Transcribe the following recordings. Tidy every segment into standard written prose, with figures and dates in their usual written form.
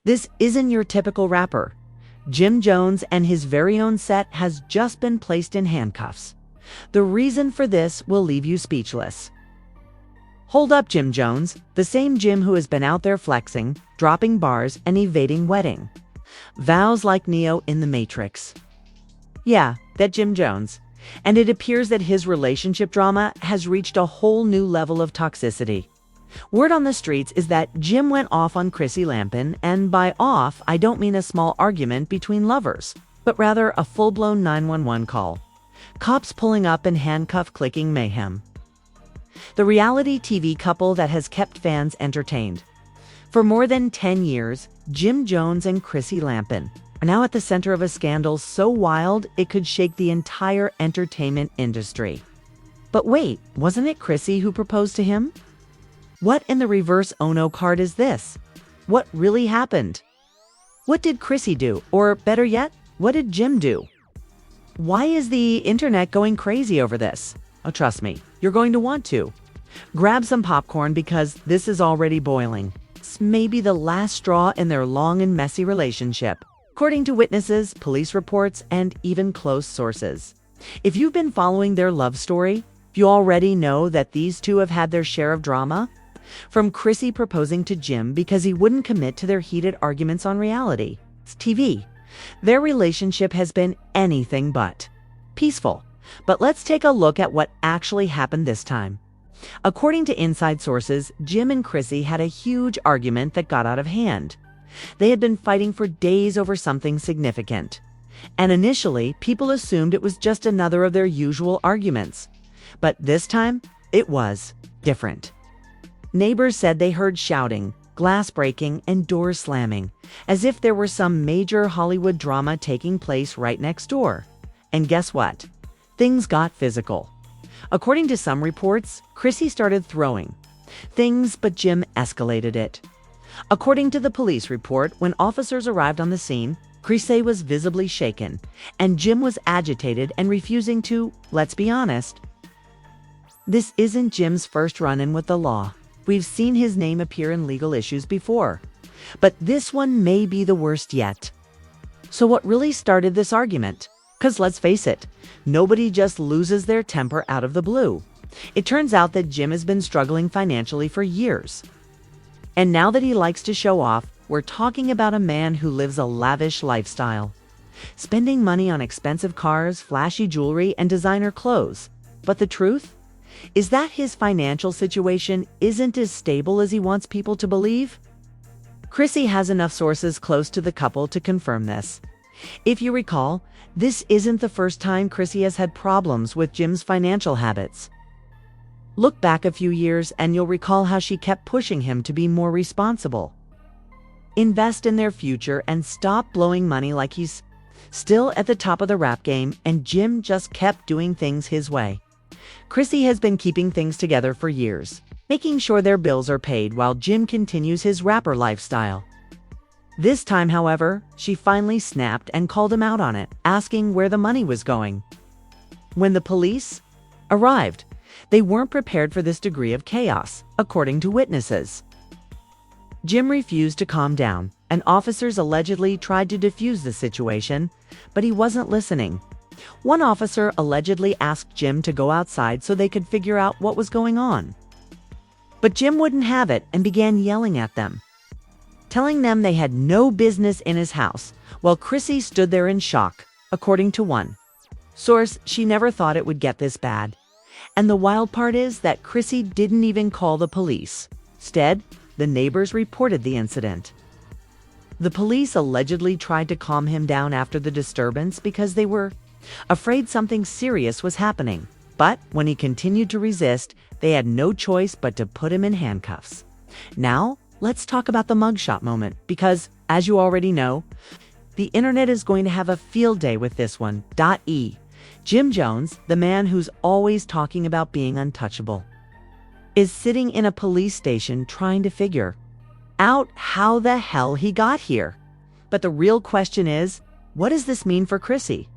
This isn't your typical rapper. Jim Jones and his very own set has just been placed in handcuffs. The reason for this will leave you speechless. Hold up, Jim Jones, the same Jim who has been out there flexing, dropping bars, and evading wedding vows like Neo in The Matrix. Yeah, that Jim Jones. And it appears that his relationship drama has reached a whole new level of toxicity. Word on the streets is that Jim went off on Chrissy Lampkin, and by off, I don't mean a small argument between lovers, but rather a full-blown 911 call. Cops pulling up in handcuff-clicking mayhem. The reality TV couple that has kept fans entertained. For more than 10 years, Jim Jones and Chrissy Lampkin are now at the center of a scandal so wild it could shake the entire entertainment industry. But wait, wasn't it Chrissy who proposed to him? What in the reverse Ono card is this? What really happened? What did Chrissy do? Or better yet, what did Jim do? Why is the internet going crazy over this? Oh, trust me, you're going to want to. Grab some popcorn because this is already boiling. It's maybe the last straw in their long and messy relationship, according to witnesses, police reports, and even close sources. If you've been following their love story, you already know that these two have had their share of drama. From Chrissy proposing to Jim because he wouldn't commit to their heated arguments on reality TV. Their relationship has been anything but peaceful. But let's take a look at what actually happened this time. According to inside sources, Jim and Chrissy had a huge argument that got out of hand. They had been fighting for days over something significant. And initially, people assumed it was just another of their usual arguments. But this time, it was different. Neighbors said they heard shouting, glass breaking, and doors slamming, as if there were some major Hollywood drama taking place right next door. And guess what? Things got physical. According to some reports, Chrissy started throwing things, but Jim escalated it. According to the police report, when officers arrived on the scene, Chrissy was visibly shaken, and Jim was agitated and refusing to, let's be honest. This isn't Jim's first run-in with the law. We've seen his name appear in legal issues before. But this one may be the worst yet. So what really started this argument? Because let's face it, nobody just loses their temper out of the blue. It turns out that Jim has been struggling financially for years. And now that he likes to show off, we're talking about a man who lives a lavish lifestyle, spending money on expensive cars, flashy jewelry, and designer clothes. But the truth is that his financial situation isn't as stable as he wants people to believe. Chrissy has enough sources close to the couple to confirm this. If you recall, this isn't the first time Chrissy has had problems with Jim's financial habits. Look back a few years and you'll recall how she kept pushing him to be more responsible. Invest in their future and stop blowing money like he's still at the top of the rap game, and Jim just kept doing things his way. Chrissy has been keeping things together for years, making sure their bills are paid while Jim continues his rapper lifestyle. This time, however, she finally snapped and called him out on it, asking where the money was going. When the police arrived, they weren't prepared for this degree of chaos, according to witnesses. Jim refused to calm down, and officers allegedly tried to defuse the situation, but he wasn't listening. One officer allegedly asked Jim to go outside so they could figure out what was going on. But Jim wouldn't have it and began yelling at them, telling them they had no business in his house, while Chrissy stood there in shock. According to one source, she never thought it would get this bad. And the wild part is that Chrissy didn't even call the police. Instead, the neighbors reported the incident. The police allegedly tried to calm him down after the disturbance because they were afraid something serious was happening. But when he continued to resist, they had no choice but to put him in handcuffs. Now, let's talk about the mugshot moment, because, as you already know, the internet is going to have a field day with this one. Jim Jones, the man who's always talking about being untouchable, is sitting in a police station trying to figure out how the hell he got here. But the real question is, what does this mean for Chrissy?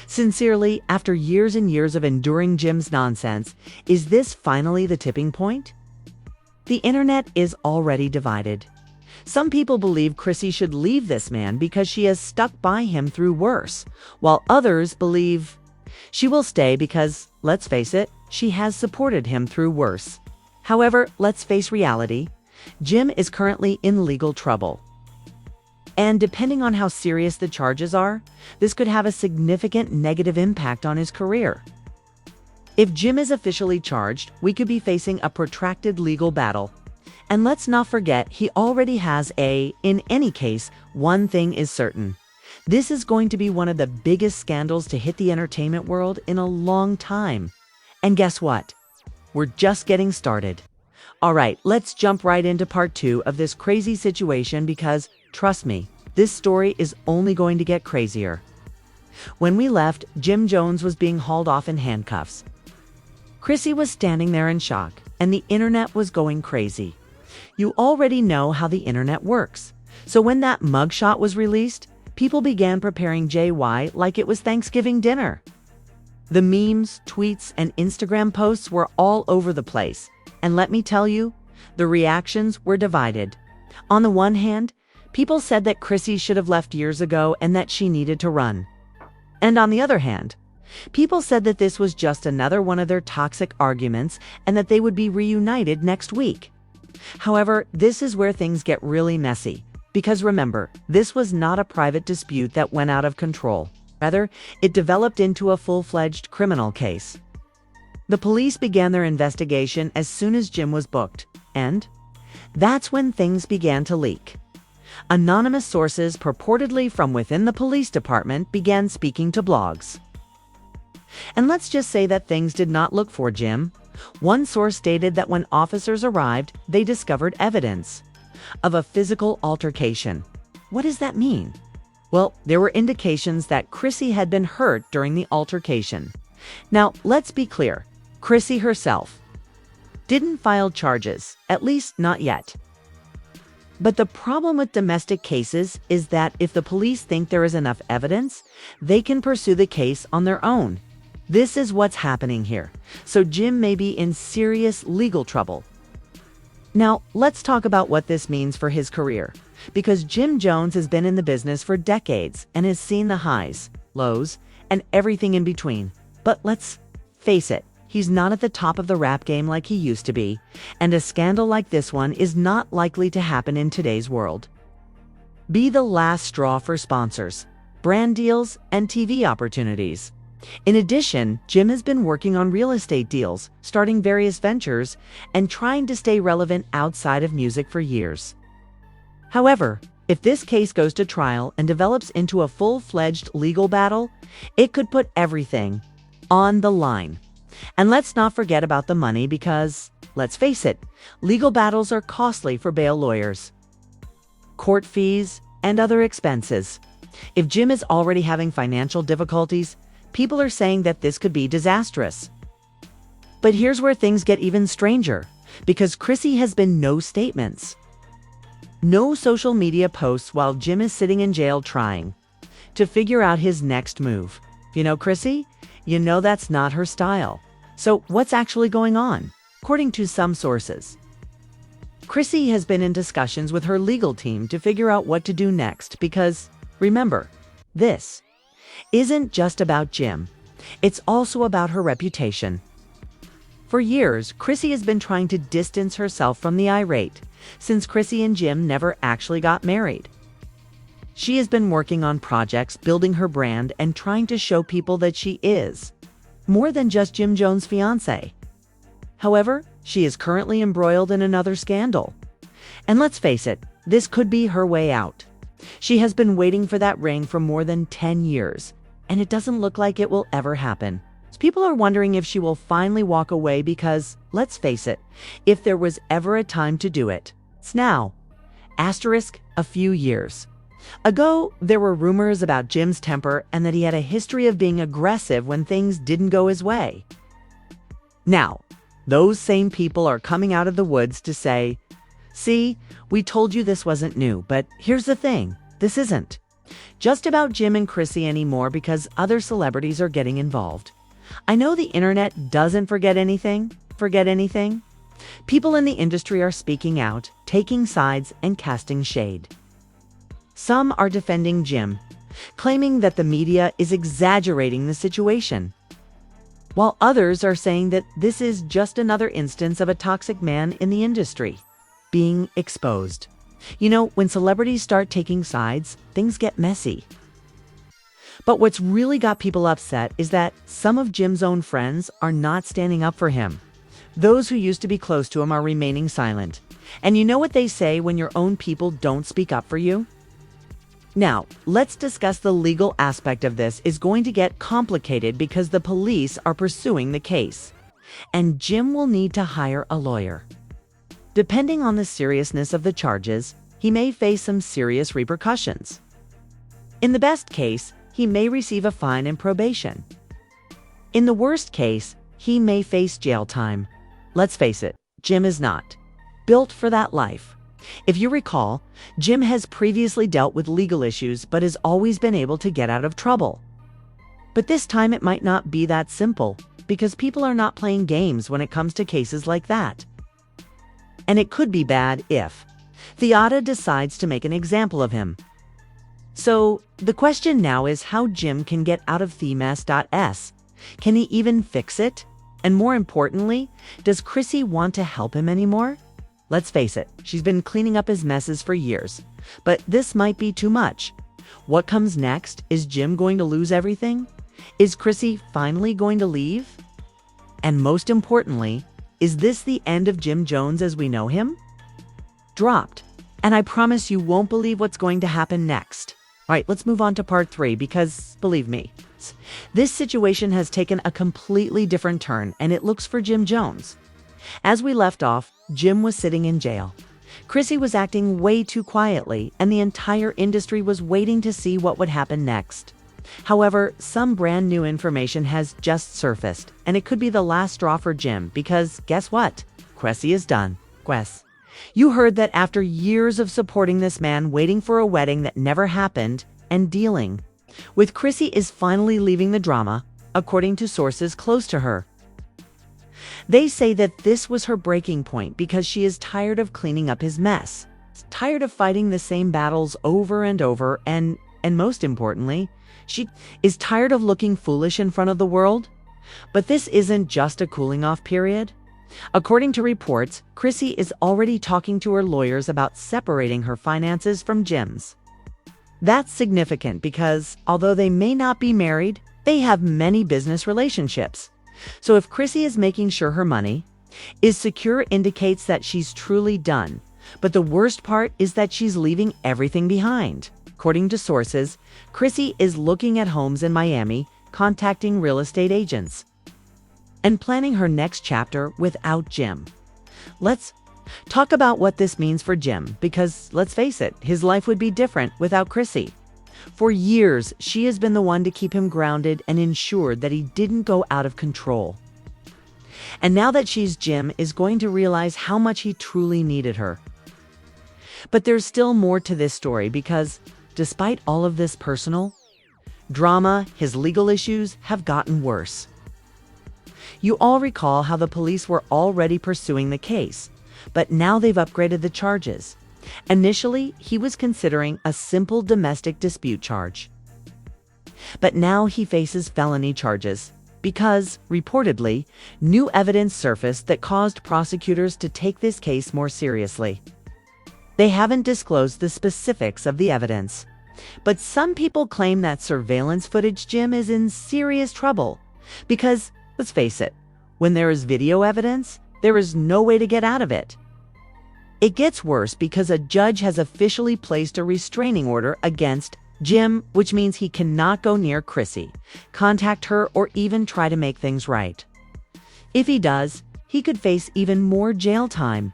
Sincerely, after years and years of enduring Jim's nonsense, is this finally the tipping point? The internet is already divided. Some people believe Chrissy should leave this man because she has stuck by him through worse, while others believe she will stay because, let's face it, she has supported him through worse. However, let's face reality. Jim is currently in legal trouble. And depending on how serious the charges are, this could have a significant negative impact on his career. If Jim is officially charged, we could be facing a protracted legal battle. And let's not forget, he already has in any case, one thing is certain. This is going to be one of the biggest scandals to hit the entertainment world in a long time. And guess what? We're just getting started. All right, let's jump right into part 2 of this crazy situation because, trust me, this story is only going to get crazier. When we left, Jim Jones was being hauled off in handcuffs. Chrissy was standing there in shock, and the internet was going crazy. You already know how the internet works. So when that mugshot was released, people began preparing JY like it was Thanksgiving dinner. The memes, tweets, and Instagram posts were all over the place. And let me tell you, the reactions were divided. On the one hand, people said that Chrissy should have left years ago and that she needed to run. And on the other hand, people said that this was just another one of their toxic arguments and that they would be reunited next week. However, this is where things get really messy. Because remember, this was not a private dispute that went out of control. Rather, it developed into a full-fledged criminal case. The police began their investigation as soon as Jim was booked, and that's when things began to leak. Anonymous sources purportedly from within the police department began speaking to blogs. And let's just say that things did not look for Jim. One source stated that when officers arrived, they discovered evidence of a physical altercation. What does that mean? Well, there were indications that Chrissy had been hurt during the altercation. Now, let's be clear. Chrissy herself didn't file charges, at least not yet. But the problem with domestic cases is that if the police think there is enough evidence, they can pursue the case on their own. This is what's happening here. So Jim may be in serious legal trouble. Now, let's talk about what this means for his career. Because Jim Jones has been in the business for decades and has seen the highs, lows, and everything in between. But let's face it, he's not at the top of the rap game like he used to be, and a scandal like this one is not likely to happen in today's world. Be the last straw for sponsors, brand deals, and TV opportunities. In addition, Jim has been working on real estate deals, starting various ventures, and trying to stay relevant outside of music for years. However, if this case goes to trial and develops into a full-fledged legal battle, it could put everything on the line. And let's not forget about the money because, let's face it, legal battles are costly for bail lawyers, court fees, and other expenses. If Jim is already having financial difficulties, people are saying that this could be disastrous. But here's where things get even stranger, because Chrissy has been no statements. No social media posts while Jim is sitting in jail trying to figure out his next move. You know, Chrissy, you know that's not her style. So what's actually going on? According to some sources, Chrissy has been in discussions with her legal team to figure out what to do next because, remember, this isn't just about Jim. It's also about her reputation. For years, Chrissy has been trying to distance herself from the irate, since Chrissy and Jim never actually got married. She has been working on projects, building her brand, and trying to show people that she is more than just Jim Jones' fiancé. However, she is currently embroiled in another scandal. And let's face it, this could be her way out. She has been waiting for that ring for more than 10 years, and it doesn't look like it will ever happen. People are wondering if she will finally walk away because, let's face it, if there was ever a time to do it, it's now. Asterisk, a few years ago, there were rumors about Jim's temper and that he had a history of being aggressive when things didn't go his way. Now, those same people are coming out of the woods to say, see, we told you this wasn't new, but here's the thing, this isn't just about Jim and Chrissy anymore because other celebrities are getting involved. I know the internet doesn't forget anything, People in the industry are speaking out, taking sides, and casting shade. Some are defending Jim, claiming that the media is exaggerating the situation, while others are saying that this is just another instance of a toxic man in the industry being exposed. You know, when celebrities start taking sides, things get messy. But what's really got people upset is that some of Jim's own friends are not standing up for him. Those who used to be close to him are remaining silent. And you know what they say when your own people don't speak up for you? Now, let's discuss the legal aspect of this. Is going to get complicated because the police are pursuing the case, and Jim will need to hire a lawyer. Depending on the seriousness of the charges, he may face some serious repercussions. In the best case, he may receive a fine and probation. In the worst case, he may face jail time. Let's face it, Jim is not built for that life. If you recall, Jim has previously dealt with legal issues but has always been able to get out of trouble. But this time it might not be that simple, because people are not playing games when it comes to cases like that. And it could be bad if Theata decides to make an example of him. So the question now is how Jim can get out of the mess. Can he even fix it? And more importantly, does Chrissy want to help him anymore? Let's face it, she's been cleaning up his messes for years, but this might be too much. What comes next? Is Jim going to lose everything? Is Chrissy finally going to leave? And most importantly, is this the end of Jim Jones as we know him? Dropped. And I promise you won't believe what's going to happen next. All right, let's move on to part 3 because, believe me, this situation has taken a completely different turn and it looks for Jim Jones. As we left off, Jim was sitting in jail. Chrissy was acting way too quietly and the entire industry was waiting to see what would happen next. However, some brand new information has just surfaced and it could be the last straw for Jim because guess what? Chrissy is done. You heard that after years of supporting this man, waiting for a wedding that never happened, and dealing with Chrissy is finally leaving the drama, according to sources close to her. They say that this was her breaking point because she is tired of cleaning up his mess, tired of fighting the same battles over and over, and most importantly, she is tired of looking foolish in front of the world. But this isn't just a cooling off period. According to reports, Chrissy is already talking to her lawyers about separating her finances from Jim's. That's significant because, although they may not be married, they have many business relationships. So if Chrissy is making sure her money is secure, indicates that she's truly done. But the worst part is that she's leaving everything behind. According to sources, Chrissy is looking at homes in Miami, contacting real estate agents, and planning her next chapter without Jim. Let's talk about what this means for Jim, because let's face it, his life would be different without Chrissy. For years, she has been the one to keep him grounded and ensured that he didn't go out of control. And now that Jim is going to realize how much he truly needed her. But there's still more to this story because, despite all of this personal drama, his legal issues have gotten worse. You all recall how the police were already pursuing the case, but now they've upgraded the charges. Initially, he was considering a simple domestic dispute charge. But now he faces felony charges because, reportedly, new evidence surfaced that caused prosecutors to take this case more seriously. They haven't disclosed the specifics of the evidence, but some people claim that surveillance footage Jim is in serious trouble because, let's face it, when there is video evidence, there is no way to get out of it. It gets worse because a judge has officially placed a restraining order against Jim, which means he cannot go near Chrissy, contact her, or even try to make things right. If he does, he could face even more jail time.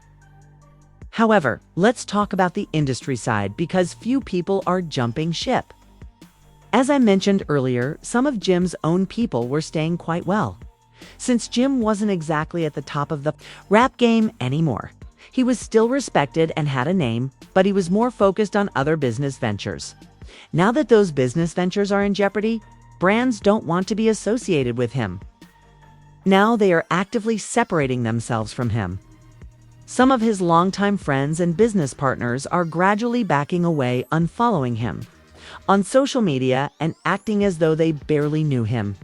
However, let's talk about the industry side because few people are jumping ship. As I mentioned earlier, some of Jim's own people were staying quite well. Since Jim wasn't exactly at the top of the rap game anymore, he was still respected and had a name, but he was more focused on other business ventures. Now that those business ventures are in jeopardy, brands don't want to be associated with him. Now they are actively separating themselves from him. Some of his longtime friends and business partners are gradually backing away, unfollowing him on social media and acting as though they barely knew him.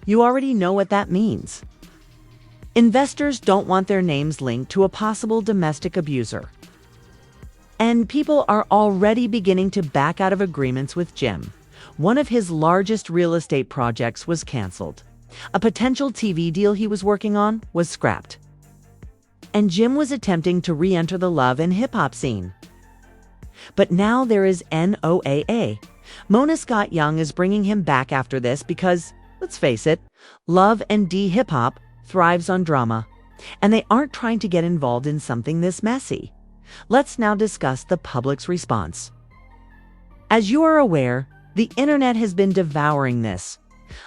You already know what that means. Investors don't want their names linked to a possible domestic abuser. And people are already beginning to back out of agreements with Jim. One of his largest real estate projects was canceled. A potential TV deal he was working on was scrapped. And Jim was attempting to re-enter the love and hip-hop scene. But now there is NOAA. Mona Scott Young is bringing him back after this because, let's face it, love and hip-hop thrives on drama. And they aren't trying to get involved in something this messy. Let's now discuss the public's response. As you are aware, the internet has been devouring this.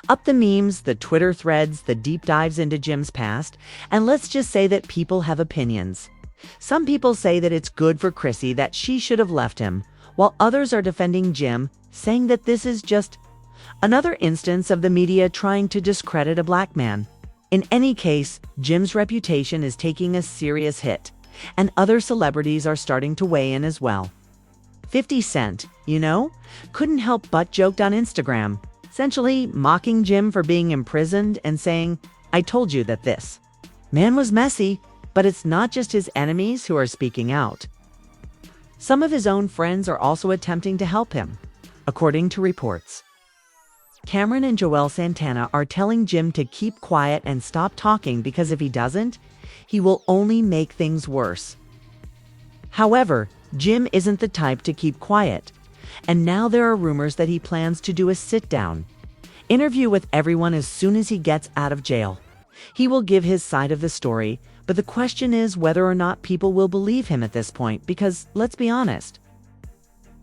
Up the memes, the Twitter threads, the deep dives into Jim's past, and let's just say that people have opinions. Some people say that it's good for Chrissy that she should have left him, while others are defending Jim, saying that this is just another instance of the media trying to discredit a black man. In any case, Jim's reputation is taking a serious hit, and other celebrities are starting to weigh in as well. 50 Cent, couldn't help but joked on Instagram, essentially mocking Jim for being imprisoned and saying, "I told you that this man was messy," but it's not just his enemies who are speaking out. Some of his own friends are also attempting to help him, according to reports. Cameron and Joel Santana are telling Jim to keep quiet and stop talking because if he doesn't, he will only make things worse. However, Jim isn't the type to keep quiet, and now there are rumors that he plans to do a sit-down interview with everyone as soon as he gets out of jail. He will give his side of the story, but the question is whether or not people will believe him at this point because, let's be honest,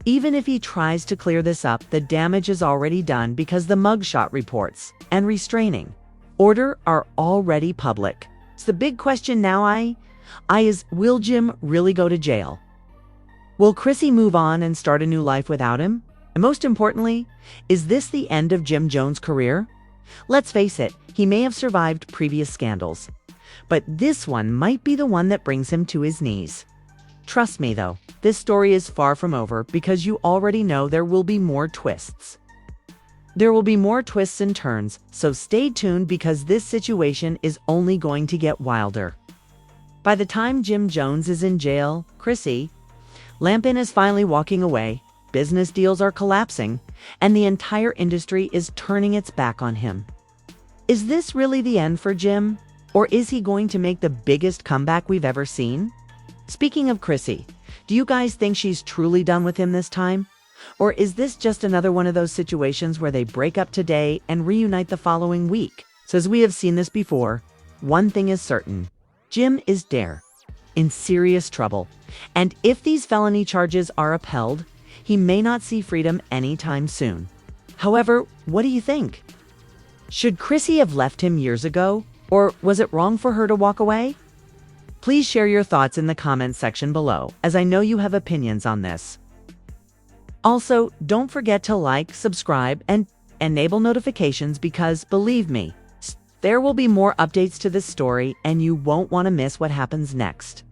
even if he tries to clear this up, the damage is already done because the mugshot reports and restraining order are already public. So the big question now is, will Jim really go to jail? Will Chrissy move on and start a new life without him? And most importantly, is this the end of Jim Jones' career? Let's face it, he may have survived previous scandals, but this one might be the one that brings him to his knees. Trust me though, this story is far from over because you already know there will be more twists. There will be more twists and turns, so stay tuned because this situation is only going to get wilder. By the time Jim Jones is in jail, Chrissy Lampkin is finally walking away, business deals are collapsing, and the entire industry is turning its back on him. Is this really the end for Jim? Or is he going to make the biggest comeback we've ever seen? Speaking of Chrissy, do you guys think she's truly done with him this time? Or is this just another one of those situations where they break up today and reunite the following week? So as we have seen this before, one thing is certain. Jim is in serious trouble. And if these felony charges are upheld, he may not see freedom anytime soon. However, what do you think? Should Chrissy have left him years ago? Or was it wrong for her to walk away? Please share your thoughts in the comments section below, as I know you have opinions on this. Also, don't forget to like, subscribe, and enable notifications because, believe me, there will be more updates to this story and you won't want to miss what happens next.